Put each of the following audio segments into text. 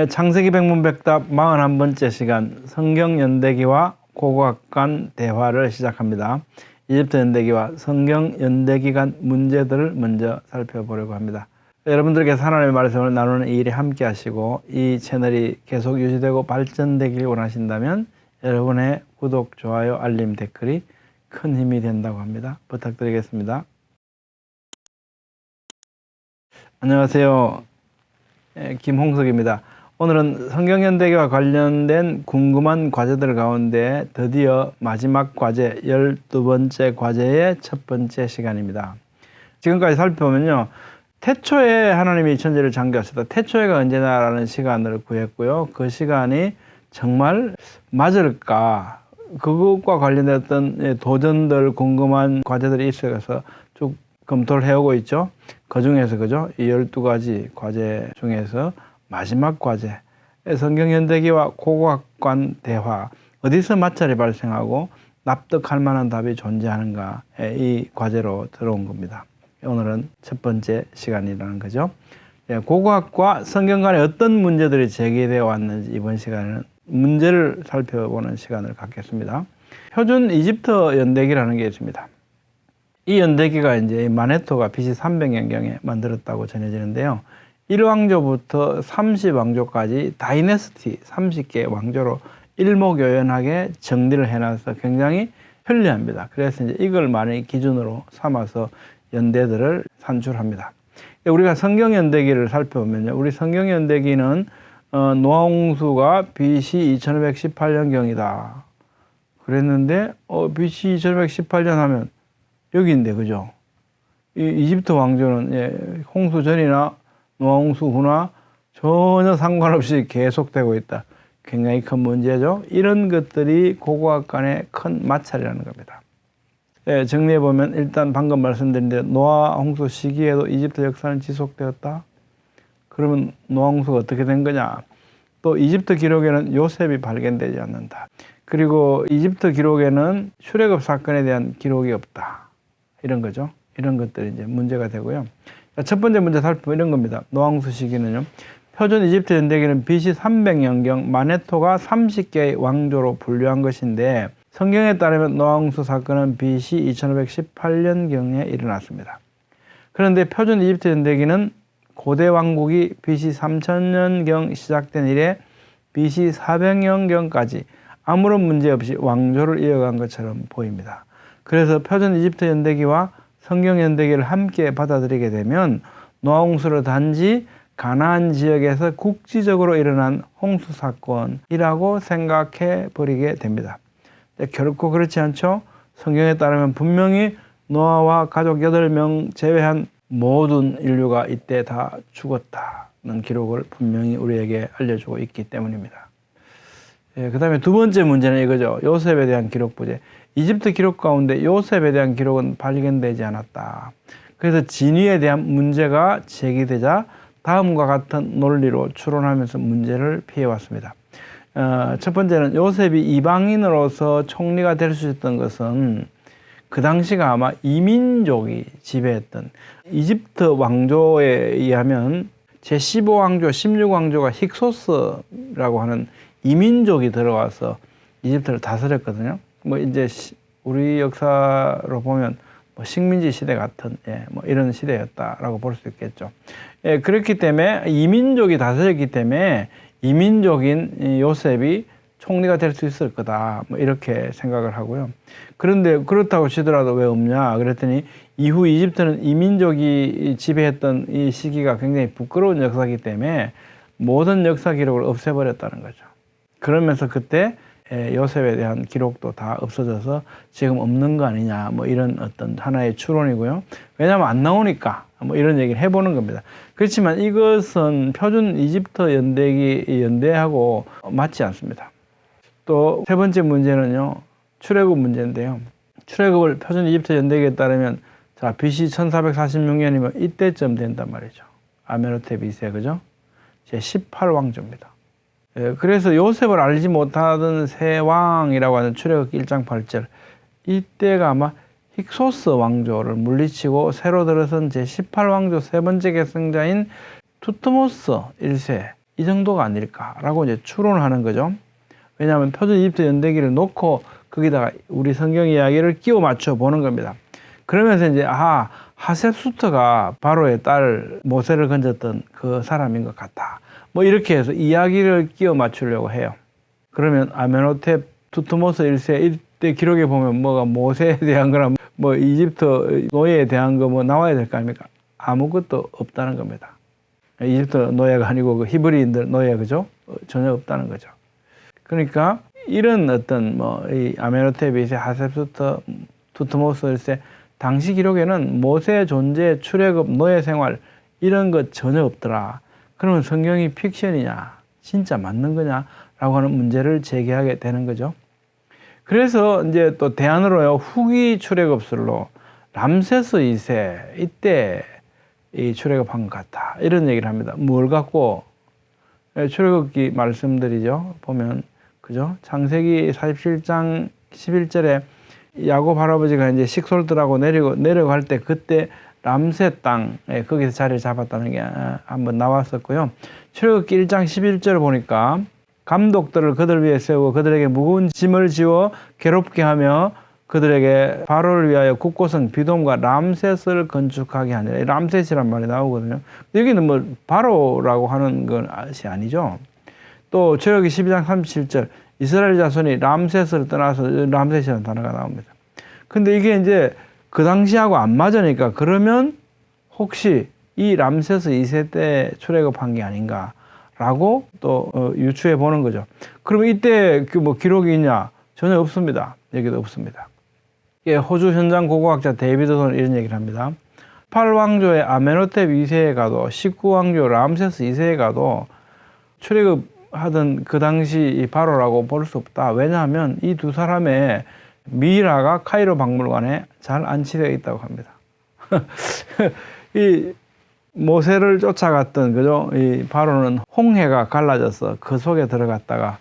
창세기 백문백답 41번째 시간 성경 연대기와 고고학 간 대화를 시작합니다. 이집트 연대기와 성경 연대기 간 문제들을 먼저 살펴보려고 합니다. 여러분들께서 하나님의 말씀을 나누는 이 일에 함께 하시고 이 채널이 계속 유지되고 발전되길 원하신다면 여러분의 구독, 좋아요, 알림, 댓글이 큰 힘이 된다고 합니다. 부탁드리겠습니다. 안녕하세요. 김홍석입니다. 오늘은 성경연대기와 관련된 궁금한 과제들 가운데 드디어 마지막 과제 12번째 과제의 첫 번째 시간입니다. 지금까지 살펴보면요, 태초에 하나님이 천지를 창조하셨다. 태초에가 언제냐라는 시간을 구했고요. 그 시간이 정말 맞을까? 그것과 관련된 어떤 도전들, 궁금한 과제들이 있어서 쭉 검토를 해오고 있죠. 그 중에서 그죠? 이 12가지 과제 중에서 마지막 과제, 성경연대기와 고고학 간 대화, 어디서 마찰이 발생하고 납득할 만한 답이 존재하는가, 이 과제로 들어온 겁니다. 오늘은 첫 번째 시간이라는 거죠. 고고학과 성경 간에 어떤 문제들이 제기되어 왔는지 이번 시간에는 문제를 살펴보는 시간을 갖겠습니다. 표준 이집트 연대기라는 게 있습니다. 이 연대기가 이제 마네토가 BC 300년경에 만들었다고 전해지는데요. 1왕조부터 30왕조까지 다이내스티 30개 왕조로 일목요연하게 정리를 해놔서 굉장히 편리합니다. 그래서 이제 이걸 많이 기준으로 삼아서 연대들을 산출합니다. 우리가 성경연대기를 살펴보면요, 우리 성경연대기는 노아홍수가 BC 2518년경이다 그랬는데 BC 2518년 하면 여기인데, 그죠? 이집트 왕조는 홍수 전이나 노아홍수 후나 전혀 상관없이 계속되고 있다. 굉장히 큰 문제죠. 이런 것들이 고고학 간의 큰 마찰이라는 겁니다. 정리해보면 일단 방금 말씀드린 대로 노아홍수 시기에도 이집트 역사는 지속되었다. 그러면 노아홍수가 어떻게 된 거냐? 또 이집트 기록에는 요셉이 발견되지 않는다. 그리고 이집트 기록에는 출애굽 사건에 대한 기록이 없다. 이런 거죠. 이런 것들이 이제 문제가 되고요. 첫 번째 문제 살펴보면 이런 겁니다. 노아홍수 시기는요, 표준 이집트 연대기는 BC 300년경 마네토가 30개의 왕조로 분류한 것인데, 성경에 따르면 노아홍수 사건은 BC 2518년경에 일어났습니다. 그런데 표준 이집트 연대기는 고대 왕국이 BC 3000년경 시작된 이래 BC 400년경까지 아무런 문제 없이 왕조를 이어간 것처럼 보입니다. 그래서 표준 이집트 연대기와 성경 연대기를 함께 받아들이게 되면 노아홍수를 단지 가나안 지역에서 국지적으로 일어난 홍수 사건이라고 생각해 버리게 됩니다. 결코 그렇지 않죠. 성경에 따르면 분명히 노아와 가족 8명 제외한 모든 인류가 이때 다 죽었다는 기록을 분명히 우리에게 알려주고 있기 때문입니다. 그 다음에 두 번째 문제는 이거죠. 요셉에 대한 기록 부재. 이집트 기록 가운데 요셉에 대한 기록은 발견되지 않았다. 그래서 진위에 대한 문제가 제기되자 다음과 같은 논리로 추론하면서 문제를 피해왔습니다. 첫 번째는 요셉이 이방인으로서 총리가 될 수 있었던 것은 그 당시가 아마 이민족이 지배했던, 이집트 왕조에 의하면 제15왕조, 16왕조가 힉소스라고 하는 이민족이 들어와서 이집트를 다스렸거든요. 뭐 이제 우리 역사로 보면 뭐 식민지 시대 같은 뭐 이런 시대였다라고 볼 수 있겠죠. 그렇기 때문에 이민족이 다스렸기 때문에 이민족인 요셉이 총리가 될 수 있을 거다, 뭐 이렇게 생각을 하고요. 그런데 그렇다고 치더라도 왜 없냐 그랬더니 이후 이집트는 이민족이 지배했던 이 시기가 굉장히 부끄러운 역사이기 때문에 모든 역사 기록을 없애버렸다는 거죠. 그러면서 그때 요셉에 대한 기록도 다 없어져서 지금 없는 거 아니냐, 뭐 이런 어떤 하나의 추론이고요. 왜냐하면 안 나오니까 뭐 이런 얘기를 해보는 겁니다. 그렇지만 이것은 표준 이집트 연대기 연대하고 맞지 않습니다. 또 세 번째 문제는요, 출애굽 문제인데요. 출애굽을 표준 이집트 연대기에 따르면 자 BC 1446년이면 이때쯤 된단 말이죠. 아메노텝 2세, 그죠? 제 18왕조입니다. 그래서 요셉을 알지 못하던 새 왕이라고 하는 출애굽기 1장 8절, 이때가 아마 힉소스 왕조를 물리치고 새로 들어선 제18왕조 세 번째 계승자인 투트모스 1세, 이 정도가 아닐까라고 이제 추론을 하는 거죠. 왜냐하면 표준 이집트 연대기를 놓고 거기다가 우리 성경 이야기를 끼워 맞춰 보는 겁니다. 그러면서 이제 하셉수트가 바로의 딸 모세를 건졌던 그 사람인 것 같다. 뭐 이렇게 해서 이야기를 끼워 맞추려고 해요. 그러면 아멘호텝 투트모스 1세 이때 기록에 보면 뭐가 모세에 대한 거나 뭐 이집트 노예에 대한 거 뭐 나와야 될 거 아닙니까? 아무것도 없다는 겁니다. 이집트 노예가 아니고 그 히브리인들 노예, 그죠? 전혀 없다는 거죠. 그러니까 이런 어떤 뭐 이 아멘호텝 2세, 하셉수트, 투트모스 1세 당시 기록에는 모세의 존재, 출애굽, 노예 생활 이런 것 전혀 없더라. 그러면 성경이 픽션이냐, 진짜 맞는 거냐라고 하는 문제를 제기하게 되는 거죠. 그래서 이제 또 대안으로요, 후기 출애굽설로 람세스 2세 이때 이 출애굽한 것 같다, 이런 얘기를 합니다. 뭘 갖고? 출애굽기 말씀드리죠. 보면 그죠? 창세기 47장 11절에 야곱 할아버지가 이제 식솔들하고 내려갈 때 그때 람세 땅에 거기서 자리를 잡았다는 게 한번 나왔었고요. 출애굽기 1장 11절을 보니까 감독들을 그들 위에 세우고 그들에게 무거운 짐을 지워 괴롭게 하며 그들에게 바로를 위하여 국고성 비돔과 람셋을 건축하게 하니라. 람셋이란 말이 나오거든요. 여기는 뭐 바로라고 하는 것이 아니죠. 또 출애굽기 12장 37절 이스라엘 자손이 람셋을 떠나서 람셋이라는 단어가 나옵니다. 근데 이게 이제 그 당시하고 안 맞으니까 그러면 혹시 이 람세스 2세 때 출애굽한 게 아닌가라고 또 유추해 보는 거죠. 그러면 이때 그 뭐 기록이 있냐? 전혀 없습니다. 여기도 없습니다. 예, 호주 현장 고고학자 데이비드손은 이런 얘기를 합니다. 18왕조의 아멘호텝 2세에 가도 19왕조 람세스 2세에 가도 출애굽하던 그 당시 이 바로라고 볼 수 없다. 왜냐하면 이 두 사람의 미이라가 카이로 박물관에 잘 안치되어 있다고 합니다. 이 모세를 쫓아갔던 그죠? 이 바로는 홍해가 갈라져서 그 속에 들어갔다가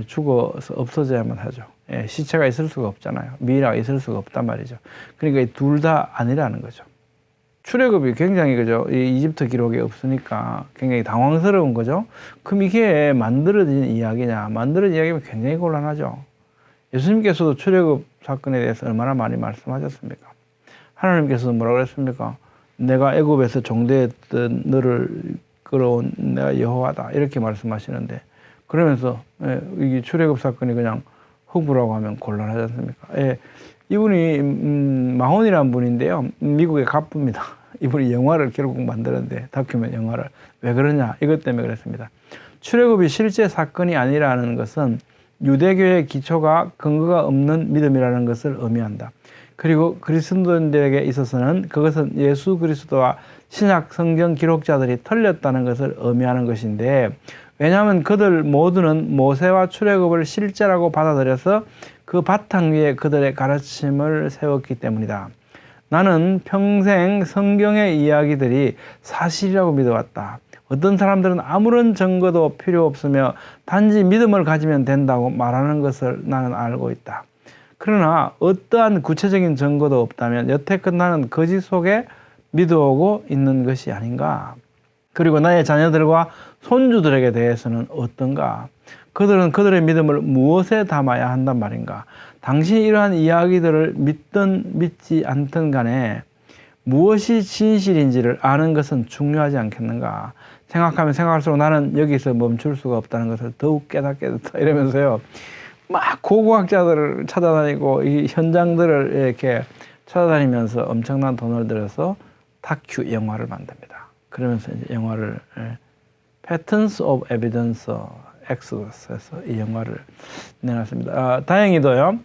죽어서 없어져야만 하죠. 시체가 있을 수가 없잖아요. 미이라가 있을 수가 없단 말이죠. 그러니까 둘 다 아니라는 거죠. 출애굽이 굉장히 그죠? 이 이집트 기록이 없으니까 굉장히 당황스러운 거죠. 그럼 이게 만들어진 이야기냐? 만들어진 이야기면 굉장히 곤란하죠. 예수님께서도 출애굽 사건에 대해서 얼마나 많이 말씀하셨습니까? 하나님께서도 뭐라고 그랬습니까? 내가 애굽에서 종되었던 너를 끌어온 내가 여호와다, 이렇게 말씀하시는데, 그러면서 이게 출애굽 사건이 그냥 허구라고 하면 곤란하지 않습니까? 이분이 마혼이라는 분인데요, 미국의 갑부입니다. 이분이 영화를 결국 만들었는데, 다큐멘터리 영화를. 왜 그러냐? 이것 때문에 그랬습니다. 출애굽이 실제 사건이 아니라는 것은 유대교의 기초가 근거가 없는 믿음이라는 것을 의미한다. 그리고 그리스도인들에게 있어서는 그것은 예수 그리스도와 신약 성경 기록자들이 틀렸다는 것을 의미하는 것인데, 왜냐하면 그들 모두는 모세와 출애굽을 실제라고 받아들여서 그 바탕 위에 그들의 가르침을 세웠기 때문이다. 나는 평생 성경의 이야기들이 사실이라고 믿어왔다. 어떤 사람들은 아무런 증거도 필요 없으며 단지 믿음을 가지면 된다고 말하는 것을 나는 알고 있다. 그러나 어떠한 구체적인 증거도 없다면 여태껏 나는 거짓 속에 믿어오고 있는 것이 아닌가. 그리고 나의 자녀들과 손주들에게 대해서는 어떤가. 그들은 그들의 믿음을 무엇에 담아야 한단 말인가. 당신이 이러한 이야기들을 믿든 믿지 않든 간에 무엇이 진실인지를 아는 것은 중요하지 않겠는가. 생각하면 생각할수록 나는 여기서 멈출 수가 없다는 것을 더욱 깨닫게 됐다. 이러면서요, 막 고고학자들을 찾아다니고 이 현장들을 이렇게 찾아다니면서 엄청난 돈을 들여서 다큐 영화를 만듭니다. 그러면서 이제 영화를 Patterns of Evidence Exodus에서 이 영화를 내놨습니다. 다행히도요,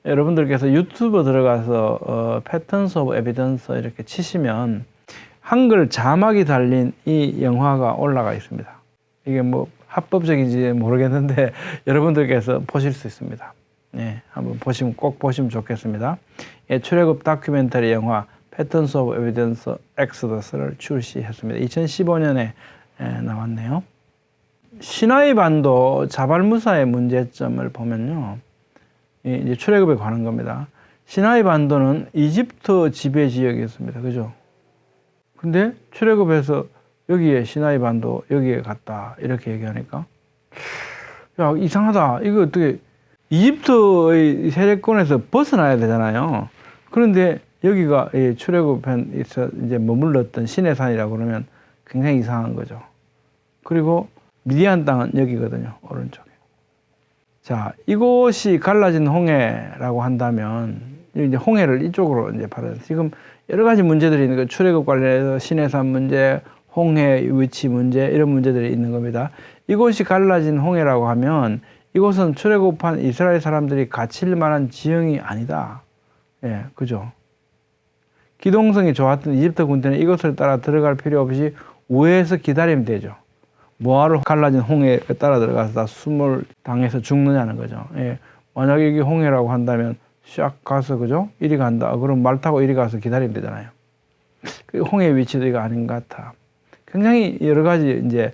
여러분들께서 유튜브 들어가서 Patterns of Evidence 이렇게 치시면 한글 자막이 달린 이 영화가 올라가 있습니다. 이게 뭐 합법적인지 모르겠는데 여러분들께서 보실 수 있습니다. 네, 한번 꼭 보시면 좋겠습니다. 출애굽 다큐멘터리 영화 Patterns of Evidence Exodus를 출시했습니다. 2015년에 나왔네요. 시나이 반도 자발무사의 문제점을 보면요, 이제 출애굽에 관한 겁니다. 시나이 반도는 이집트 지배 지역이었습니다. 그죠? 근데 출애굽에서 여기에 시나이 반도 여기에 갔다 이렇게 얘기하니까 야 이상하다. 이거 어떻게 이집트의 세력권에서 벗어나야 되잖아요. 그런데 여기가 출애굽에서 이제 머물렀던 시내산이라고 그러면 굉장히 이상한 거죠. 그리고 미디안 땅은 여기거든요. 오른쪽에. 자, 이곳이 갈라진 홍해라고 한다면 이제 홍해를 이쪽으로 이제 바로 지금 여러 가지 문제들이 있는 거예요. 출애굽 관련해서 시내산 문제, 홍해 위치 문제 이런 문제들이 있는 겁니다. 이곳이 갈라진 홍해라고 하면 이곳은 출애굽한 이스라엘 사람들이 갇힐 만한 지형이 아니다. 예, 그죠? 기동성이 좋았던 이집트 군대는 이것을 따라 들어갈 필요 없이 우회해서 기다리면 되죠. 뭐하러 갈라진 홍해에 따라 들어가서 다 숨을 당해서 죽느냐는 거죠. 예, 만약에 이게 홍해라고 한다면 샥 가서 그죠? 이리 간다. 그럼 말 타고 이리 가서 기다리면 되잖아요. 그 홍해 위치도 이거 아닌 것 같아. 굉장히 여러 가지 이제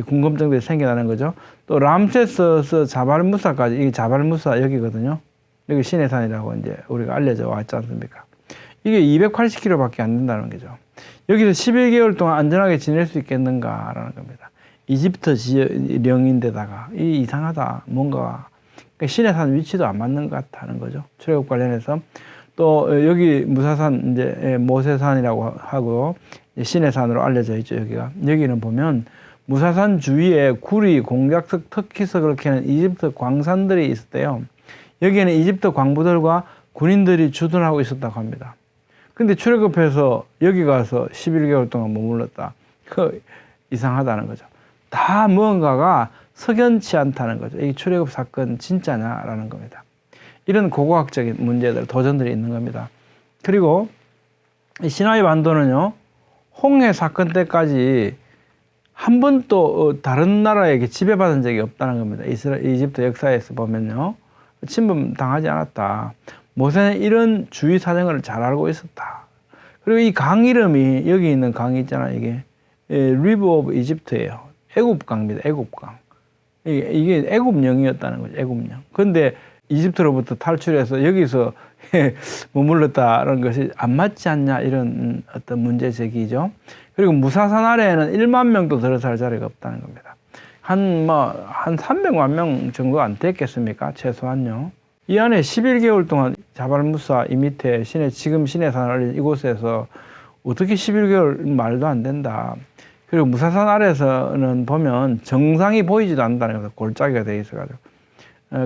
궁금증들이 생겨나는 거죠. 또 람세스에서 자발무사까지, 이게 자발무사 여기거든요. 여기 시내산이라고 이제 우리가 알려져 왔지 않습니까? 이게 280km밖에 안 된다는 거죠. 여기서 11개월 동안 안전하게 지낼 수 있겠는가라는 겁니다. 이집트 지령인데다가 이 이상하다. 뭔가 그러니까 시내산 위치도 안 맞는 것 같다는 거죠. 출애굽 관련해서 또 여기 무사산 이제 모세산이라고 하고 시내산으로 알려져 있죠. 여기는 보면 무사산 주위에 구리, 공작석, 터키석을 캐는 이집트 광산들이 있었대요. 여기에는 이집트 광부들과 군인들이 주둔하고 있었다고 합니다. 근데 출애굽해서 여기 가서 11개월 동안 머물렀다. 그 이상하다는 거죠. 다 무언가가 석연치 않다는 거죠. 이 출애굽 사건 진짜냐라는 겁니다. 이런 고고학적인 문제들, 도전들이 있는 겁니다. 그리고 이 시나이 반도는요, 홍해 사건 때까지 한 번도 다른 나라에게 지배받은 적이 없다는 겁니다. 이집트 역사에서 보면요, 침범 당하지 않았다. 모세는 이런 주위 사정을 잘 알고 있었다. 그리고 이 강 이름이 여기 있는 강이 있잖아요. 이게 리버 오브 이집트예요. 애굽강입니다. 애굽강. 이게 애굽령이었다는 거죠. 애굽령. 그런데 이집트로부터 탈출해서 여기서 머물렀다는 것이 안 맞지 않냐 이런 어떤 문제 제기죠. 그리고 무사산 아래에는 1만 명도 들어설 자리가 없다는 겁니다. 한 300만 명 정도 안 됐겠습니까? 최소한요. 이 안에 11개월 동안 자발무사 이 밑에 지금 시내산 이곳에서 어떻게 11개월 말도 안 된다. 그리고 무사산 아래에서는 보면 정상이 보이지도 않는다는 겁니다. 골짜기가 되어 있어가지고.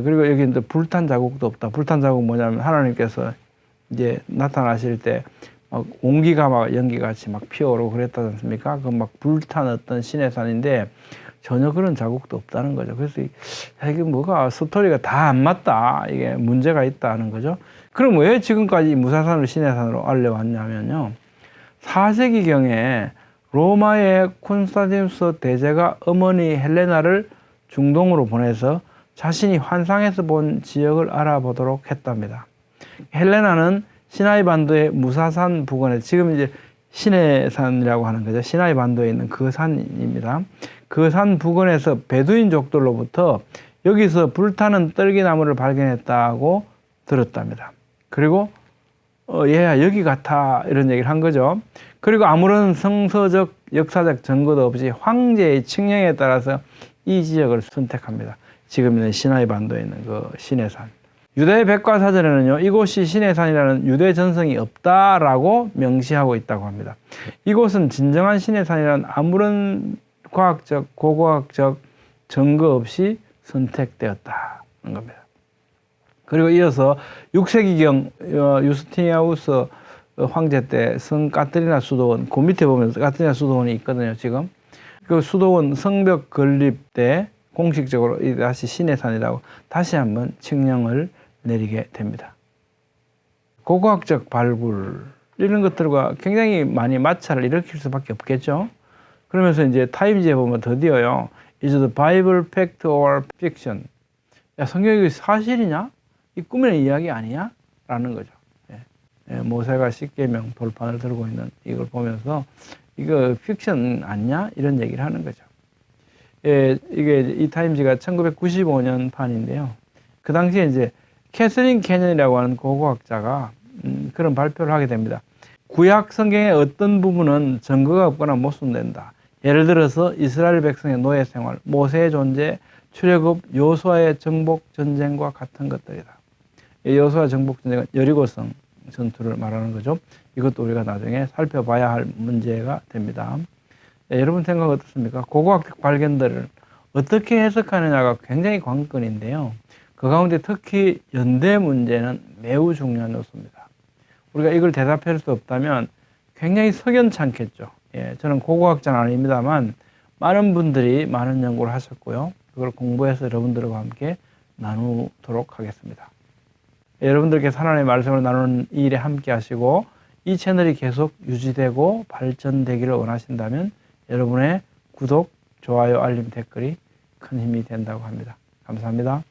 그리고 여기 이제 불탄 자국도 없다. 불탄 자국 뭐냐면 하나님께서 이제 나타나실 때 막 온기가 막 연기같이 막 피어오르고 그랬지 않습니까? 그 막 불탄 어떤 시내산인데 전혀 그런 자국도 없다는 거죠. 그래서 이게 뭐가 스토리가 다 안 맞다. 이게 문제가 있다는 거죠. 그럼 왜 지금까지 무사산을 시내산으로 알려왔냐면요. 4세기경에 로마의 콘스탄티누스 대제가 어머니 헬레나를 중동으로 보내서 자신이 환상에서 본 지역을 알아보도록 했답니다. 헬레나는 시나이 반도의 무사산 부근에 지금 이제 시내산이라고 하는 거죠. 시나이 반도에 있는 그 산입니다. 그 산 부근에서 베두인족들로부터 여기서 불타는 떨기나무를 발견했다고 들었답니다. 그리고 얘야 여기 같아 이런 얘기를 한 거죠. 그리고 아무런 성서적 역사적 증거도 없이 황제의 칙령에 따라서 이 지역을 선택합니다. 지금 있는 시나이 반도에 있는 그 시내산. 유대 백과사전에는요, 이곳이 시내산이라는 유대 전성이 없다라고 명시하고 있다고 합니다. 이곳은 진정한 시내산이라는 아무런 과학적, 고고학적 증거 없이 선택되었다는 겁니다. 그리고 이어서 6세기경 유스티니아우스 황제 때 성 까트리나 수도원, 그 밑에 보면 까트리나 수도원이 있거든요, 지금. 그 수도원 성벽 건립 때 공식적으로 다시 시내산이라고 다시 한번 칙령을 내리게 됩니다. 고고학적 발굴, 이런 것들과 굉장히 많이 마찰을 일으킬 수밖에 없겠죠. 그러면서 이제 타임지에 보면 드디어요, Is the Bible fact or fiction? 야, 성경이 사실이냐? 이 꿈의 이야기 아니냐? 라는 거죠. 모세가 10계명 돌판을 들고 있는 이걸 보면서 이거 픽션 아니냐? 이런 얘기를 하는 거죠. 이게 이 타임지가 1995년 판인데요. 그 당시에 이제 캐서린 캐년이라고 하는 고고학자가 그런 발표를 하게 됩니다. 구약 성경의 어떤 부분은 증거가 없거나 못 쓴다. 예를 들어서 이스라엘 백성의 노예 생활, 모세의 존재, 출애굽, 여호수아의 정복 전쟁과 같은 것들이다. 여호수아 정복 전쟁은 여리고성 전투를 말하는 거죠. 이것도 우리가 나중에 살펴봐야 할 문제가 됩니다. 여러분 생각 어떻습니까? 고고학적 발견들을 어떻게 해석하느냐가 굉장히 관건인데요. 그 가운데 특히 연대 문제는 매우 중요한 요소입니다. 우리가 이걸 대답할 수 없다면 굉장히 석연찮겠죠. 저는 고고학자는 아닙니다만 많은 분들이 많은 연구를 하셨고요. 그걸 공부해서 여러분들과 함께 나누도록 하겠습니다. 여러분들께서 하나님의 말씀을 나누는 이 일에 함께 하시고 이 채널이 계속 유지되고 발전되기를 원하신다면 여러분의 구독, 좋아요, 알림, 댓글이 큰 힘이 된다고 합니다. 감사합니다.